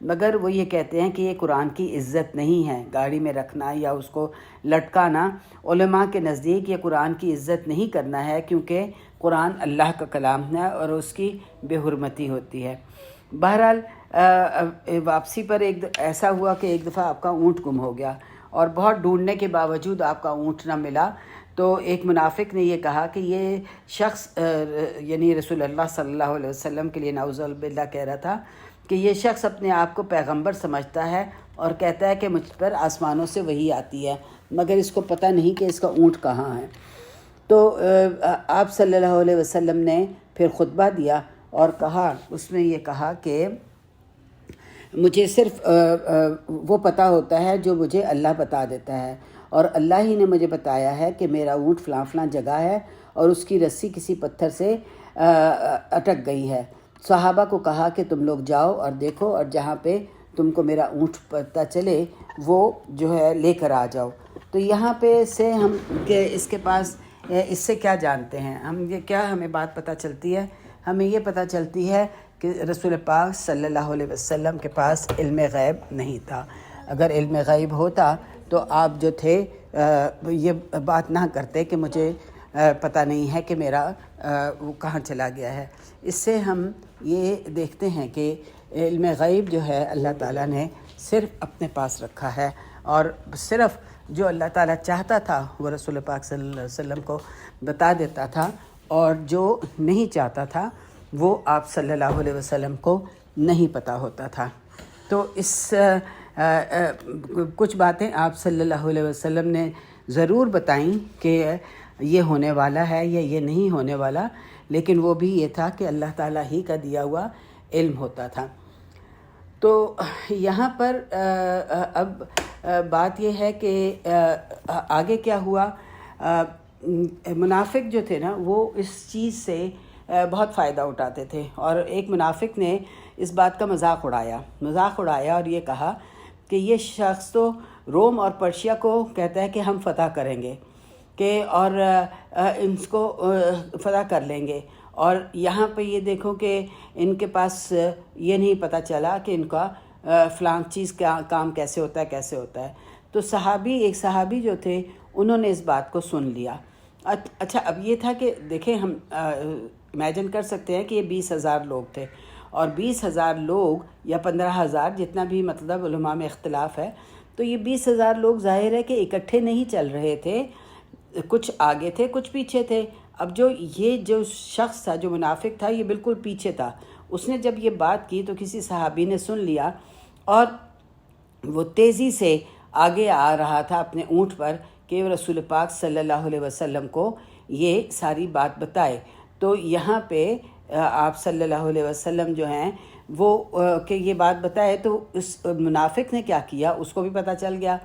مگر وہ یہ کہتے ہیں کہ یہ قرآن کی عزت نہیں ہے، گاڑی میں رکھنا یا اس کو لٹکانا علماء کے نزدیک یہ قرآن کی عزت نہیں کرنا ہے، کیونکہ قرآن اللہ کا کلام ہے اور اس کی بے حرمتی ہوتی ہے۔ بہرحال واپسی پر ایسا ہوا کہ ایک دفعہ آپ کا اونٹ گم ہو گیا اور بہت ڈھونڈنے کے باوجود آپ کا اونٹ نہ ملا، تو ایک منافق نے یہ کہا کہ یہ شخص یعنی رسول اللہ صلی اللہ علیہ وسلم کے لیے نعوذ باللہ کہہ رہا تھا کہ یہ شخص اپنے آپ کو پیغمبر سمجھتا ہے اور کہتا ہے کہ مجھ پر آسمانوں سے وحی آتی ہے، مگر اس کو پتہ نہیں کہ اس کا اونٹ کہاں ہے۔ تو آپ صلی اللہ علیہ وسلم نے پھر خطبہ دیا اور کہا، اس نے یہ کہا کہ مجھے صرف وہ پتہ ہوتا ہے جو مجھے اللہ بتا دیتا ہے، اور اللہ ہی نے مجھے بتایا ہے کہ میرا اونٹ فلاں فلاں جگہ ہے اور اس کی رسی کسی پتھر سے اٹک گئی ہے۔ صحابہ کو کہا کہ تم لوگ جاؤ اور دیکھو، اور جہاں پہ تم کو میرا اونٹ پتہ چلے وہ جو ہے لے کر آ جاؤ۔ تو یہاں پہ سے ہم کہ اس کے پاس اس سے کیا جانتے ہیں ہم، یہ کیا ہمیں بات پتہ چلتی ہے؟ ہمیں یہ پتہ چلتی ہے کہ رسول پاک صلی اللہ علیہ وسلم کے پاس علم غیب نہیں تھا۔ اگر علم غیب ہوتا تو آپ جو تھے یہ بات نہ کرتے کہ مجھے پتہ نہیں ہے کہ میرا وہ کہاں چلا گیا ہے۔ اس سے ہم یہ دیکھتے ہیں کہ علم غیب جو ہے اللہ تعالیٰ نے صرف اپنے پاس رکھا ہے، اور صرف جو اللہ تعالیٰ چاہتا تھا وہ رسول پاک صلی اللہ علیہ وسلم کو بتا دیتا تھا، اور جو نہیں چاہتا تھا وہ آپ صلی اللہ علیہ وسلم کو نہیں پتہ ہوتا تھا۔ تو اس کچھ باتیں آپ صلی اللہ علیہ وسلم نے ضرور بتائیں کہ یہ ہونے والا ہے یا یہ نہیں ہونے والا، لیکن وہ بھی یہ تھا کہ اللہ تعالیٰ ہی کا دیا ہوا علم ہوتا تھا۔ تو یہاں پر اب بات یہ ہے کہ آگے کیا ہوا۔ منافق جو تھے نا وہ اس چیز سے بہت فائدہ اٹھاتے تھے، اور ایک منافق نے اس بات کا مذاق اڑایا اور یہ کہا کہ یہ شخص تو روم اور پرشیا کو کہتا ہے کہ ہم فتح کریں گے کہ اور ان کو فتح کر لیں گے، اور یہاں پہ یہ دیکھو کہ ان کے پاس یہ نہیں پتہ چلا کہ ان کا فلاں چیز کا کام کیسے ہوتا ہے۔ تو ایک صحابی جو تھے انہوں نے اس بات کو سن لیا۔ اچھا، اب یہ تھا کہ دیکھیں ہم امیجن کر سکتے ہیں کہ یہ 20,000 لوگ تھے، اور 20,000 لوگ یا 15,000 جتنا بھی مطلب علماء میں اختلاف ہے، تو یہ 20,000 لوگ ظاہر ہے کہ اکٹھے نہیں چل رہے تھے، کچھ آگے تھے کچھ پیچھے تھے۔ اب جو شخص تھا جو منافق تھا یہ بالکل پیچھے تھا، اس نے جب یہ بات کی تو کسی صحابی نے سن لیا، اور وہ تیزی سے آگے آ رہا تھا اپنے اونٹ پر کہ رسول پاک صلی اللہ علیہ وسلم کو یہ ساری بات بتائے۔ تو یہاں پہ آپ صلی اللہ علیہ وسلم جو ہیں وہ کہ یہ بات بتائے، تو اس منافق نے کیا کیا، اس کو بھی پتہ چل گیا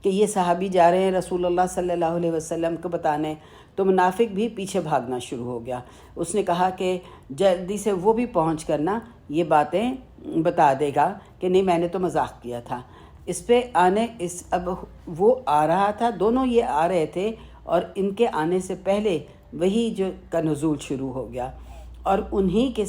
کہ یہ صحابی جا رہے ہیں رسول اللہ صلی اللہ علیہ وسلم کو بتانے، تو منافق بھی پیچھے بھاگنا شروع ہو گیا۔ اس نے کہا کہ جلدی سے وہ بھی پہنچ کرنا یہ باتیں بتا دے گا کہ نہیں میں نے تو مذاق کیا تھا۔ اس پہ اب وہ آ رہا تھا، دونوں یہ آ رہے تھے، اور ان کے آنے سے پہلے وہی جو کا نزول شروع ہو گیا، اور انہی کے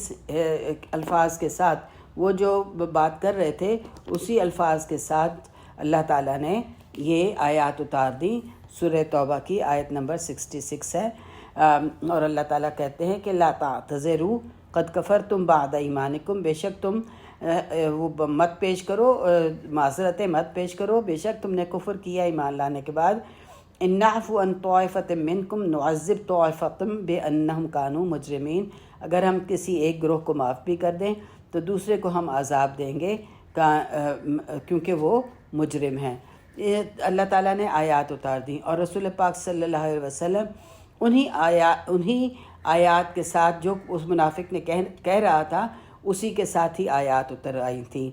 الفاظ کے ساتھ وہ جو بات کر رہے تھے اسی الفاظ کے ساتھ اللہ تعالیٰ نے یہ آیات اتار دی۔ سورہ توبہ کی آیت نمبر 66 ہے، اور اللہ تعالیٰ کہتے ہیں کہ لا تعتذروا قد کفرتم بعد ایمانکم، بے شک تم وہ مت پیش کرو، معذرتیں مت پیش کرو، بے شک تم نے کفر کیا ایمان لانے کے بعد۔ ان نعفو عن طائفۃ منکم نعذب طائفۃ بانہم کانوا مجرمین، اگر ہم کسی ایک گروہ کو معاف بھی کر دیں تو دوسرے کو ہم عذاب دیں گے کیونکہ وہ مجرم ہیں۔ اللہ تعالیٰ نے آیات اتار دیں، اور رسول پاک صلی اللہ علیہ وسلم انہی آیات کے ساتھ جو اس منافق نے کہہ رہا تھا اسی کے ساتھ ہی آیات اتر آئی تھیں۔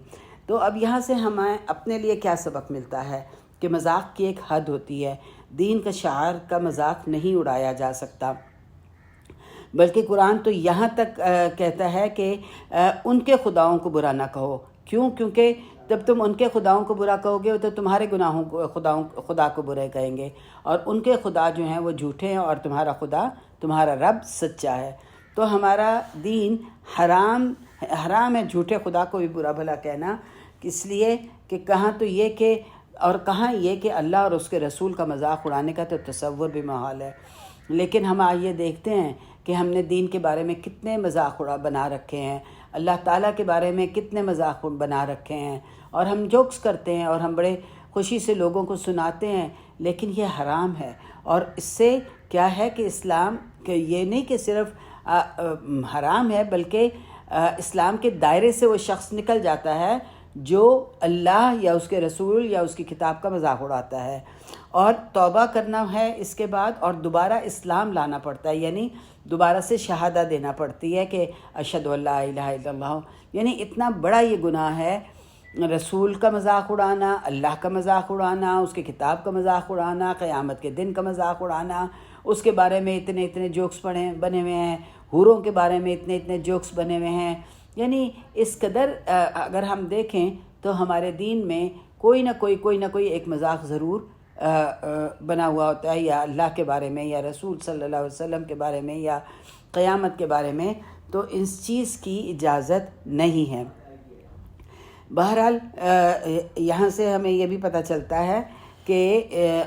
تو اب یہاں سے ہمیں اپنے لیے کیا سبق ملتا ہے کہ مذاق کی ایک حد ہوتی ہے، دین کا شعار کا مذاق نہیں اڑایا جا سکتا، بلکہ قرآن تو یہاں تک کہتا ہے کہ ان کے خداؤں کو برا نہ کہو۔ کیونکہ جب تم ان کے خداؤں کو برا کہو گے تو تمہارے گناہوں کو خدا کو برے کہیں گے، اور ان کے خدا جو ہیں وہ جھوٹے ہیں اور تمہارا خدا تمہارا رب سچا ہے۔ تو ہمارا دین حرام ہے جھوٹے خدا کو بھی برا بھلا کہنا، اس لیے کہ کہاں تو یہ کہ اور کہاں یہ کہ اللہ اور اس کے رسول کا مذاق اڑانے کا تو تصور بھی محال ہے، لیکن ہم آئیے دیکھتے ہیں کہ ہم نے دین کے بارے میں کتنے مذاق بنا رکھے ہیں، اللہ تعالیٰ کے بارے میں کتنے مذاق بنا رکھے ہیں، اور ہم جوکس کرتے ہیں اور ہم بڑے خوشی سے لوگوں کو سناتے ہیں، لیکن یہ حرام ہے۔ اور اس سے کیا ہے کہ اسلام کہ یہ نہیں کہ صرف حرام ہے، بلکہ اسلام کے دائرے سے وہ شخص نکل جاتا ہے جو اللہ یا اس کے رسول یا اس کی کتاب کا مذاق اڑاتا ہے، اور توبہ کرنا ہے اس کے بعد، اور دوبارہ اسلام لانا پڑتا ہے، یعنی دوبارہ سے شہادہ دینا پڑتی ہے کہ اشہد ان لا الہ الا اللہ۔ یعنی اتنا بڑا یہ گناہ ہے، رسول کا مذاق اڑانا، اللہ کا مذاق اڑانا، اس کی کتاب کا مذاق اڑانا، قیامت کے دن کا مذاق اڑانا، اس کے بارے میں اتنے جوکس بنے ہوئے ہیں، حوروں کے بارے میں اتنے جوکس بنے ہوئے ہیں۔ یعنی اس قدر اگر ہم دیکھیں تو ہمارے دین میں کوئی نہ کوئی ایک مذاق ضرور بنا ہوا ہوتا ہے، یا اللہ کے بارے میں، یا رسول صلی اللہ علیہ وسلم کے بارے میں، یا قیامت کے بارے میں، تو اس چیز کی اجازت نہیں ہے۔ بہرحال یہاں سے ہمیں یہ بھی پتہ چلتا ہے کہ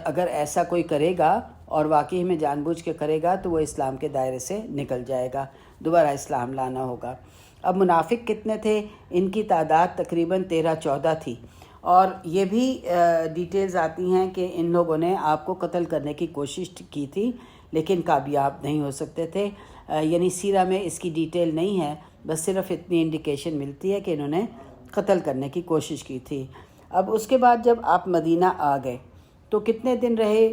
اگر ایسا کوئی کرے گا اور واقعی میں جان بوجھ کے کرے گا تو وہ اسلام کے دائرے سے نکل جائے گا، دوبارہ اسلام لانا ہوگا۔ اب منافق کتنے تھے؟ ان کی تعداد تقریباً 13-14 تھی، اور یہ بھی ڈیٹیلز آتی ہیں کہ ان لوگوں نے آپ کو قتل کرنے کی کوشش کی تھی لیکن کامیاب نہیں ہو سکتے تھے۔ یعنی سیرہ میں اس کی ڈیٹیل نہیں ہے، بس صرف اتنی انڈیکیشن ملتی ہے کہ انہوں نے قتل کرنے کی کوشش کی تھی۔ اب اس کے بعد جب آپ مدینہ آ گئے تو کتنے دن رہے؟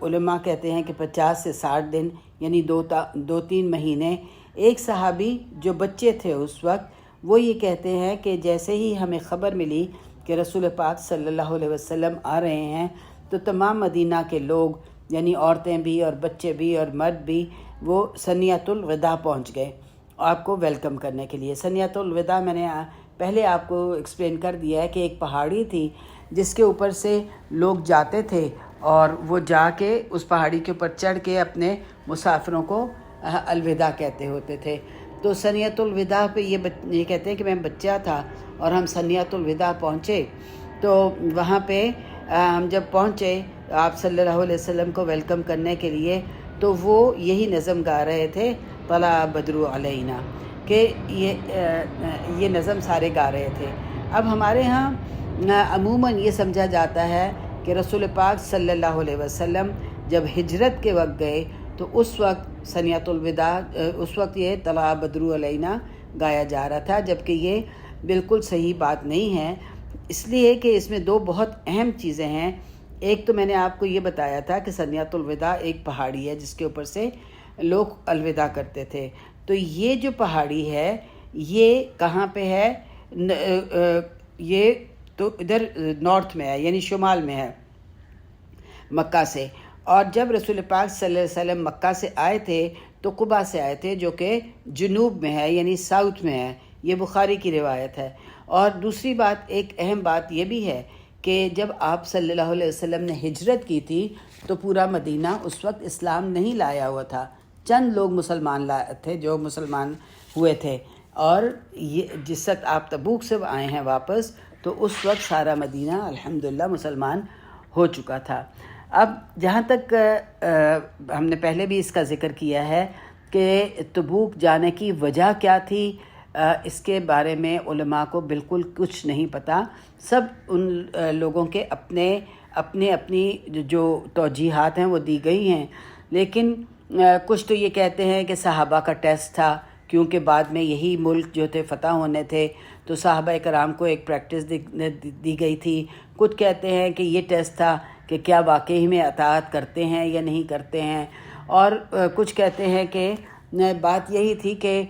علماء کہتے ہیں کہ 50 سے 60 دن، یعنی 2-3 مہینے۔ ایک صحابی جو بچے تھے اس وقت، وہ یہ کہتے ہیں کہ جیسے ہی ہمیں خبر ملی کہ رسول پاک صلی اللہ علیہ وسلم آ رہے ہیں تو تمام مدینہ کے لوگ، یعنی عورتیں بھی اور بچے بھی اور مرد بھی، وہ ثنیۃ الوداع پہنچ گئے آپ کو ویلکم کرنے کے لیے۔ ثنیۃ الوداع میں نے پہلے آپ کو ایکسپلین کر دیا ہے کہ ایک پہاڑی تھی جس کے اوپر سے لوگ جاتے تھے، اور وہ جا کے اس پہاڑی کے اوپر چڑھ کے اپنے مسافروں کو الوداع کہتے ہوتے تھے۔ تو ثنیۃ الوداع پہ یہ کہتے ہیں کہ میں بچہ تھا اور ہم ثنیۃ الوداع پہنچے، تو وہاں پہ ہم جب پہنچے آپ صلی اللہ علیہ وسلم کو ویلکم کرنے کے لیے، تو وہ یہی نظم گا رہے تھے، طلع بدر علینا، کہ یہ نظم سارے گا رہے تھے۔ اب ہمارے ہاں عموماً یہ سمجھا جاتا ہے کہ رسول پاک صلی اللہ علیہ وسلم جب ہجرت کے وقت گئے تو اس وقت ثنیۃ الوداع، اس وقت یہ طلع بدر علینا گایا جا رہا تھا، جبکہ یہ بالکل صحیح بات نہیں ہے، اس لیے کہ اس میں دو بہت اہم چیزیں ہیں۔ ایک تو میں نے آپ کو یہ بتایا تھا کہ ثنیۃ الوداع ایک پہاڑی ہے جس کے اوپر سے لوگ الوداع کرتے تھے، تو یہ جو پہاڑی ہے یہ کہاں پہ ہے؟ یہ تو ادھر نارتھ میں ہے، یعنی شمال میں ہے مکہ سے، اور جب رسول پاک صلی اللہ علیہ وسلم مکہ سے آئے تھے تو قبا سے آئے تھے جو کہ جنوب میں ہے، یعنی ساؤتھ میں ہے، یہ بخاری کی روایت ہے۔ اور دوسری بات، ایک اہم بات یہ بھی ہے کہ جب آپ صلی اللہ علیہ وسلم نے ہجرت کی تھی تو پورا مدینہ اس وقت اسلام نہیں لایا ہوا تھا، چند لوگ مسلمان تھے جو مسلمان ہوئے تھے، اور یہ جس وقت آپ تبوک سے آئے ہیں واپس تو اس وقت سارا مدینہ الحمدللہ مسلمان ہو چکا تھا۔ اب جہاں تک ہم نے پہلے بھی اس کا ذکر کیا ہے کہ تبوک جانے کی وجہ کیا تھی، اس کے بارے میں علماء کو بالکل کچھ نہیں پتہ، سب ان لوگوں کے اپنی جو توجیحات ہیں وہ دی گئی ہیں، لیکن کچھ تو یہ کہتے ہیں کہ صحابہ کا ٹیسٹ تھا، کیونکہ بعد میں یہی ملک جو تھے فتح ہونے تھے تو صحابہ کرام کو ایک پریکٹس دی گئی تھی۔ کچھ کہتے ہیں کہ یہ ٹیسٹ تھا کہ کیا واقعی میں اطاعت کرتے ہیں یا نہیں کرتے ہیں، اور کچھ کہتے ہیں کہ بات یہی تھی کہ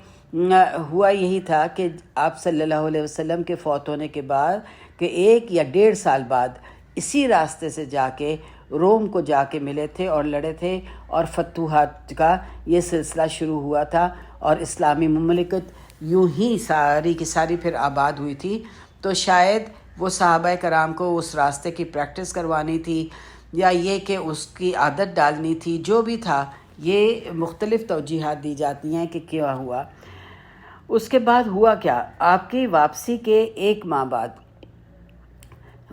ہوا یہی تھا کہ آپ صلی اللہ علیہ وسلم کے فوت ہونے کے بعد کہ 1 یا 1.5 سال بعد اسی راستے سے جا کے روم کو جا کے ملے تھے اور لڑے تھے، اور فتوحات کا یہ سلسلہ شروع ہوا تھا، اور اسلامی مملکت یوں ہی ساری کی ساری پھر آباد ہوئی تھی۔ تو شاید وہ صحابہ کرام کو اس راستے کی پریکٹس کروانی تھی، یا یہ کہ اس کی عادت ڈالنی تھی، جو بھی تھا یہ مختلف توجیحات دی جاتی ہیں کہ کیا ہوا۔ اس کے بعد ہوا کیا؟ آپ کی واپسی کے 1 ماہ بعد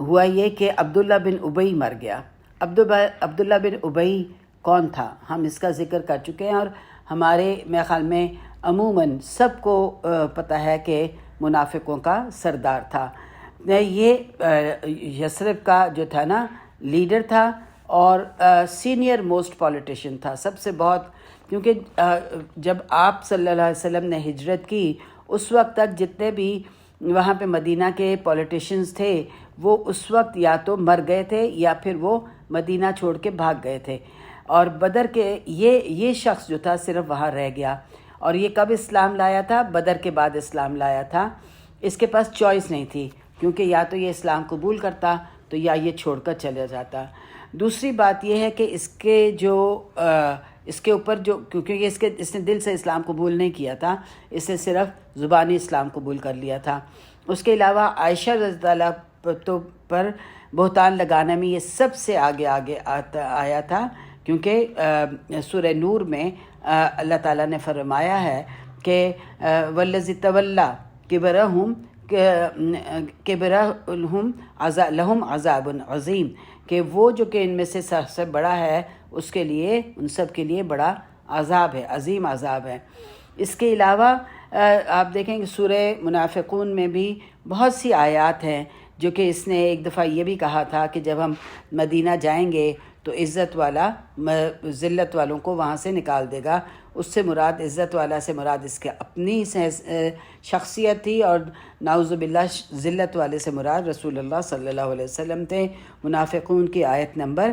ہوا یہ کہ عبداللہ بن ابی مر گیا۔ عبداللہ بن ابی کون تھا؟ ہم اس کا ذکر کر چکے ہیں، اور ہمارے میرے خیال میں عموماً سب کو پتہ ہے کہ منافقوں کا سردار تھا۔ یہ یثرب کا جو تھا نا لیڈر تھا، اور سینئر موسٹ پولیٹیشین تھا، سب سے بہت، کیونکہ جب آپ صلی اللہ علیہ وسلم نے ہجرت کی اس وقت تک جتنے بھی وہاں پہ مدینہ کے پولیٹیشینز تھے وہ اس وقت یا تو مر گئے تھے یا پھر وہ مدینہ چھوڑ کے بھاگ گئے تھے، اور بدر کے یہ شخص جو تھا صرف وہاں رہ گیا۔ اور یہ کب اسلام لایا تھا؟ بدر کے بعد اسلام لایا تھا۔ اس کے پاس چوائس نہیں تھی، کیونکہ یا تو یہ اسلام قبول کرتا تو یا یہ چھوڑ کر چلا جاتا۔ دوسری بات یہ ہے کہ اس کے اوپر جو، کیونکہ اس نے دل سے اسلام قبول نہیں کیا تھا، اس نے صرف زبانی اسلام قبول کر لیا تھا۔ اس کے علاوہ عائشہ رضی اللہ پر بہتان لگانے میں یہ سب سے آگے آیا تھا، کیونکہ سورہ نور میں اللہ تعالیٰ نے فرمایا ہے کہ والذی تولی کبرہم لہم عذاب عظیم، کہ وہ جو کہ ان میں سے سب سے بڑا ہے اس کے لیے، ان سب کے لیے بڑا عذاب ہے، عظیم عذاب ہے۔ اس کے علاوہ آپ دیکھیں کہ سورہ منافقون میں بھی بہت سی آیات ہیں جو کہ اس نے ایک دفعہ یہ بھی کہا تھا کہ جب ہم مدینہ جائیں گے تو عزت والا ذلت والوں کو وہاں سے نکال دے گا۔ اس سے مراد، عزت والا سے مراد اس کے اپنی شخصیت تھی، اور نعوذ باللہ ذلت والے سے مراد رسول اللہ صلی اللہ علیہ وسلم تھے۔ منافقون کی آیت نمبر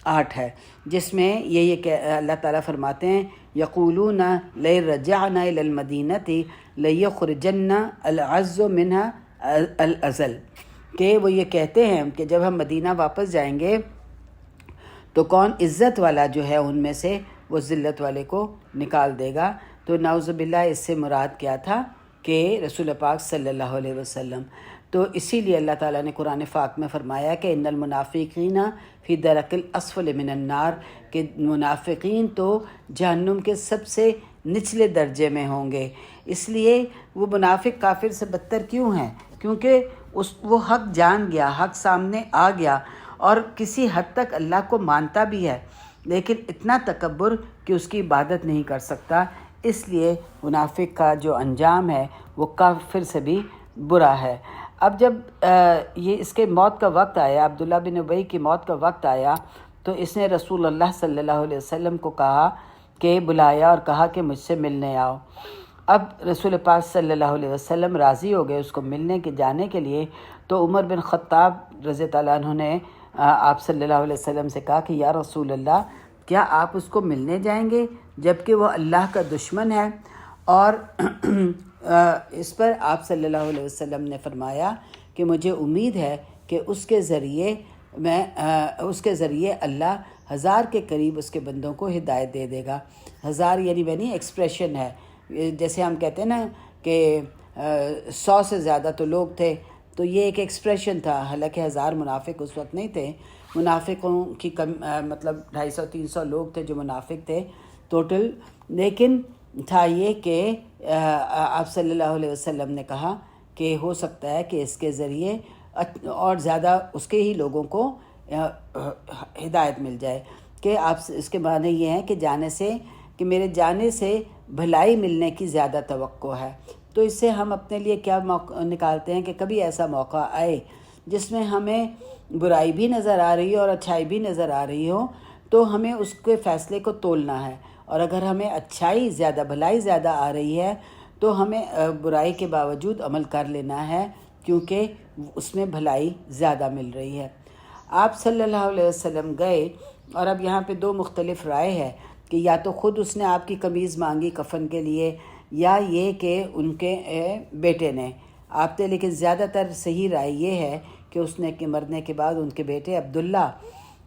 8 ہے، جس میں یہ کہ اللہ تعالیٰ فرماتے ہیں یقولون لئن رجعنا الی المدینۃ لیخرجن العز منها الاذل، کہ وہ یہ کہتے ہیں کہ جب ہم مدینہ واپس جائیں گے تو کون عزت والا جو ہے ان میں سے وہ ذلت والے کو نکال دے گا۔ تو نعوذ باللہ اس سے مراد کیا تھا کہ رسول پاک صلی اللہ علیہ وسلم۔ تو اسی لیے اللہ تعالیٰ نے قرآن پاک میں فرمایا کہ ان المنافقین فی درک الاسفل من النار، کہ منافقین تو جہنم کے سب سے نچلے درجے میں ہوں گے۔ اس لیے وہ منافق کافر سے بدتر کیوں ہیں؟ کیونکہ وہ حق جان گیا، حق سامنے آ گیا، اور کسی حد تک اللہ کو مانتا بھی ہے، لیکن اتنا تکبر کہ اس کی عبادت نہیں کر سکتا۔ اس لیے منافق کا جو انجام ہے وہ کافر سے بھی برا ہے۔ اب جب یہ اس کے موت کا وقت آیا، عبداللہ بن ابی کی موت کا وقت آیا، تو اس نے رسول اللہ صلی اللہ علیہ وسلم کو کہا کہ بلایا اور کہا کہ مجھ سے ملنے آؤ۔ اب رسول پاک صلی اللہ علیہ وسلم راضی ہو گئے اس کو ملنے کے جانے کے لیے۔ تو عمر بن خطاب رضی اللہ عنہ نے آپ صلی اللہ علیہ وسلم سے کہا کہ یا رسول اللہ، کیا آپ اس کو ملنے جائیں گے جبکہ وہ اللہ کا دشمن ہے؟ اور اس پر آپ صلی اللہ علیہ وسلم نے فرمایا کہ مجھے امید ہے کہ اس کے ذریعے اللہ 1000 کے قریب اس کے بندوں کو ہدایت دے دے گا۔ 1000 یعنی ایکسپریشن ہے، جیسے ہم کہتے ہیں نا کہ 100 سے زیادہ تو لوگ تھے، تو یہ ایک ایکسپریشن تھا، حالانکہ 1000 منافق اس وقت نہیں تھے۔ منافقوں کی مطلب 250-300 لوگ تھے جو منافق تھے ٹوٹل، لیکن تھا یہ کہ آپ صلی اللہ علیہ وسلم نے کہا کہ ہو سکتا ہے کہ اس کے ذریعے اور زیادہ اس کے ہی لوگوں کو ہدایت مل جائے، کہ آپ اس کے معنی یہ ہیں کہ میرے جانے سے بھلائی ملنے کی زیادہ توقع ہے۔ تو اس سے ہم اپنے لیے کیا موقع نکالتے ہیں کہ کبھی ایسا موقع آئے جس میں ہمیں برائی بھی نظر آ رہی ہو اور اچھائی بھی نظر آ رہی ہو، تو ہمیں اس کے فیصلے کو تولنا ہے، اور اگر ہمیں اچھائی زیادہ، بھلائی زیادہ آ رہی ہے تو ہمیں برائی کے باوجود عمل کر لینا ہے، کیونکہ اس میں بھلائی زیادہ مل رہی ہے۔ آپ صلی اللہ علیہ وسلم گئے، اور اب یہاں پہ 2 مختلف رائے ہے کہ یا تو خود اس نے آپ کی قمیض مانگی کفن کے لیے، یا یہ کہ ان کے بیٹے نے آپ نے، لیکن زیادہ تر صحیح رائے یہ ہے کہ اس نے کہ مرنے کے بعد ان کے بیٹے عبداللہ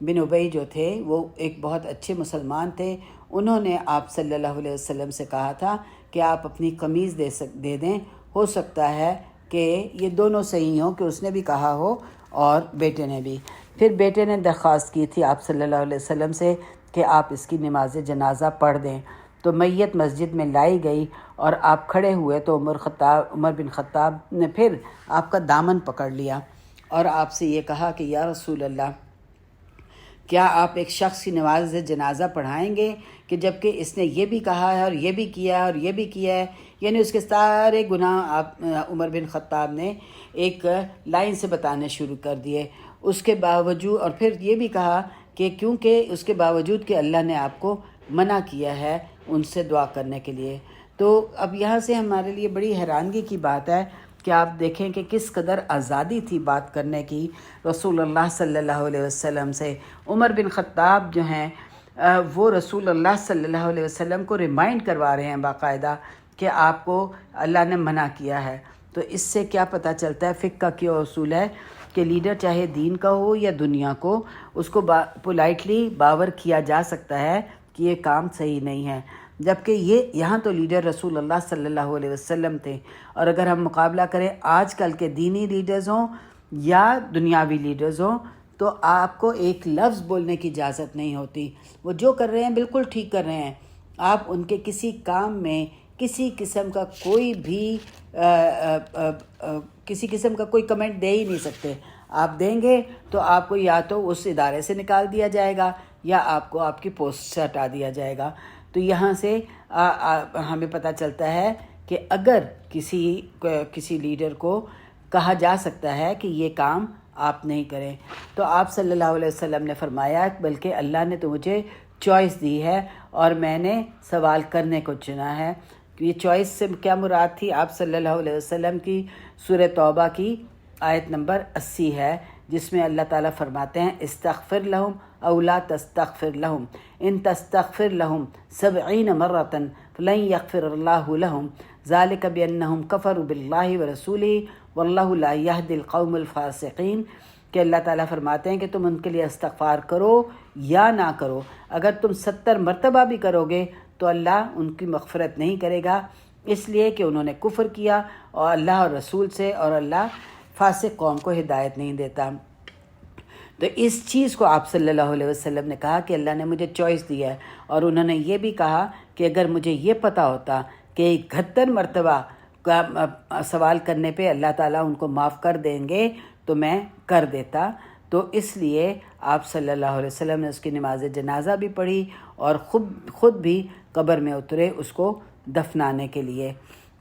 بن ابی جو تھے وہ ایک بہت اچھے مسلمان تھے، انہوں نے آپ صلی اللہ علیہ وسلم سے کہا تھا کہ آپ اپنی قمیض دے دیں۔ ہو سکتا ہے کہ یہ دونوں صحیح ہوں، کہ اس نے بھی کہا ہو اور بیٹے نے بھی۔ پھر بیٹے نے درخواست کی تھی آپ صلی اللہ علیہ وسلم سے کہ آپ اس کی نماز جنازہ پڑھ دیں، تو میت مسجد میں لائی گئی، اور آپ کھڑے ہوئے تو عمر بن خطاب نے پھر آپ کا دامن پکڑ لیا اور آپ سے یہ کہا کہ یا رسول اللہ، کیا آپ ایک شخص کی نماز جنازہ پڑھائیں گے کہ جبکہ اس نے یہ بھی کہا ہے اور یہ بھی کیا ہے اور یہ بھی کیا ہے، یعنی اس کے سارے گناہ آپ عمر بن خطاب نے ایک لائن سے بتانے شروع کر دیے. اس کے باوجود، اور پھر یہ بھی کہا کہ کیونکہ اس کے باوجود کہ اللہ نے آپ کو منع کیا ہے ان سے دعا کرنے کے لیے. تو اب یہاں سے ہمارے لیے بڑی حیرانگی کی بات ہے کہ آپ دیکھیں کہ کس قدر آزادی تھی بات کرنے کی رسول اللہ صلی اللہ علیہ وسلم سے. عمر بن خطاب جو ہیں وہ رسول اللہ صلی اللہ علیہ وسلم کو ریمائنڈ کروا رہے ہیں باقاعدہ کہ آپ کو اللہ نے منع کیا ہے. تو اس سے کیا پتہ چلتا ہے، فقہ کا کیا اصول ہے کہ لیڈر چاہے دین کا ہو یا دنیا کو، اس کو پولائٹلی باور کیا جا سکتا ہے کہ یہ کام صحیح نہیں ہے. جبکہ یہاں تو لیڈر رسول اللہ صلی اللہ علیہ وسلم تھے. اور اگر ہم مقابلہ کریں آج کل کے دینی لیڈرز ہوں یا دنیاوی لیڈرز ہوں، تو آپ کو ایک لفظ بولنے کی اجازت نہیں ہوتی. وہ جو کر رہے ہیں بالکل ٹھیک کر رہے ہیں، آپ ان کے کسی کام میں کسی قسم کا کوئی بھی کسی قسم کا کوئی کمنٹ دے ہی نہیں سکتے. آپ دیں گے تو آپ کو یا تو اس ادارے سے نکال دیا جائے گا یا آپ کو آپ کی پوسٹ سے ہٹا دیا جائے گا. تو یہاں سے ہمیں پتہ چلتا ہے کہ اگر کسی لیڈر کو کہا جا سکتا ہے کہ یہ کام آپ نہیں کریں، تو آپ صلی اللہ علیہ وسلم نے فرمایا بلکہ اللہ نے تو مجھے چوائس دی ہے اور میں نے سوال کرنے کو چنا ہے. یہ چوائس سے کیا مراد تھی؟ آپ صلی اللہ علیہ وسلم کی سورہ توبہ کی آیت نمبر 80 ہے، جس میں اللہ تعالیٰ فرماتے ہیں استغفر لہم او لا تستغفر لہم ان تستغفر لہم 70 مرۃ فلن یغفر اللہ لہم ذالک بانہم کفروا باللہ ورسولہ واللہ لا یہدی القوم الفاسقین. کہ اللہ تعالیٰ فرماتے ہیں کہ تم ان کے لیے استغفار کرو یا نہ کرو، اگر تم 70 مرتبہ بھی کرو گے تو اللہ ان کی مغفرت نہیں کرے گا، اس لیے کہ انہوں نے کفر کیا اور اللہ اور رسول سے، اور اللہ فاسق قوم کو ہدایت نہیں دیتا. تو اس چیز کو آپ صلی اللہ علیہ وسلم نے کہا کہ اللہ نے مجھے چوائس دی ہے. اور انہوں نے یہ بھی کہا کہ اگر مجھے یہ پتہ ہوتا کہ 71 مرتبہ کا سوال کرنے پہ اللہ تعالیٰ ان کو معاف کر دیں گے تو میں کر دیتا. تو اس لیے آپ صلی اللہ علیہ وسلم نے اس کی نماز جنازہ بھی پڑھی اور خود بھی قبر میں اترے اس کو دفنانے کے لیے.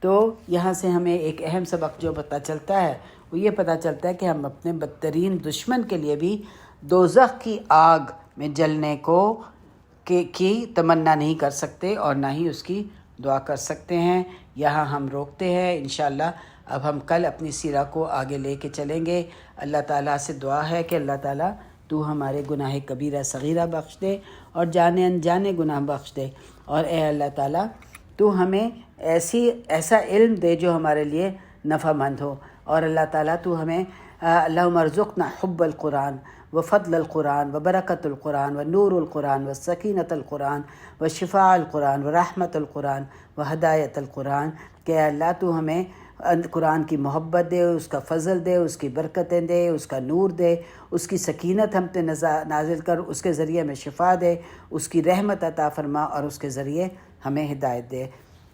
تو یہاں سے ہمیں ایک اہم سبق جو پتہ چلتا ہے وہ یہ پتہ چلتا ہے کہ ہم اپنے بدترین دشمن کے لیے بھی دوزخ کی آگ میں جلنے کی تمنا نہیں کر سکتے اور نہ ہی اس کی دعا کر سکتے ہیں. یہاں ہم روکتے ہیں انشاءاللہ. اب ہم کل اپنی سیرہ کو آگے لے کے چلیں گے. اللہ تعالیٰ سے دعا ہے کہ اللہ تعالیٰ تو ہمارے گناہ کبیرہ صغیرہ بخش دے اور جانے انجانے گناہ بخش دے. اور اے اللہ تعالیٰ تو ہمیں ایسا علم دے جو ہمارے لیے نفع مند ہو. اور اللہ تعالیٰ تو ہمیں اللہم ارزقنا حب القرآن وفضل القرآن وبرکت القرآن ونور القرآن وسکینت القرآن وشفاء القرآن ورحمت القرآن وہدایت القرآن. کہ اللہ تو ہمیں قرآن کی محبت دے، اس کا فضل دے، اس کی برکتیں دے، اس کا نور دے، اس کی سکینت ہم پہ نازل کر، اس کے ذریعے ہمیں شفا دے، اس کی رحمت عطا فرما اور اس کے ذریعے ہمیں ہدایت دے.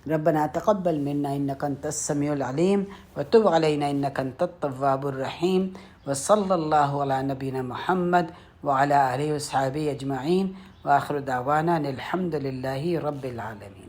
ربنا تقبل منا انک انت السمیع العلیم وتب علینا انک انت التواب الرحیم وصلی اللہ علی نبینا محمد وعلی آلہ وصحبہ اجمعین وآخر دعوانا الحمد للہ رب العالمین.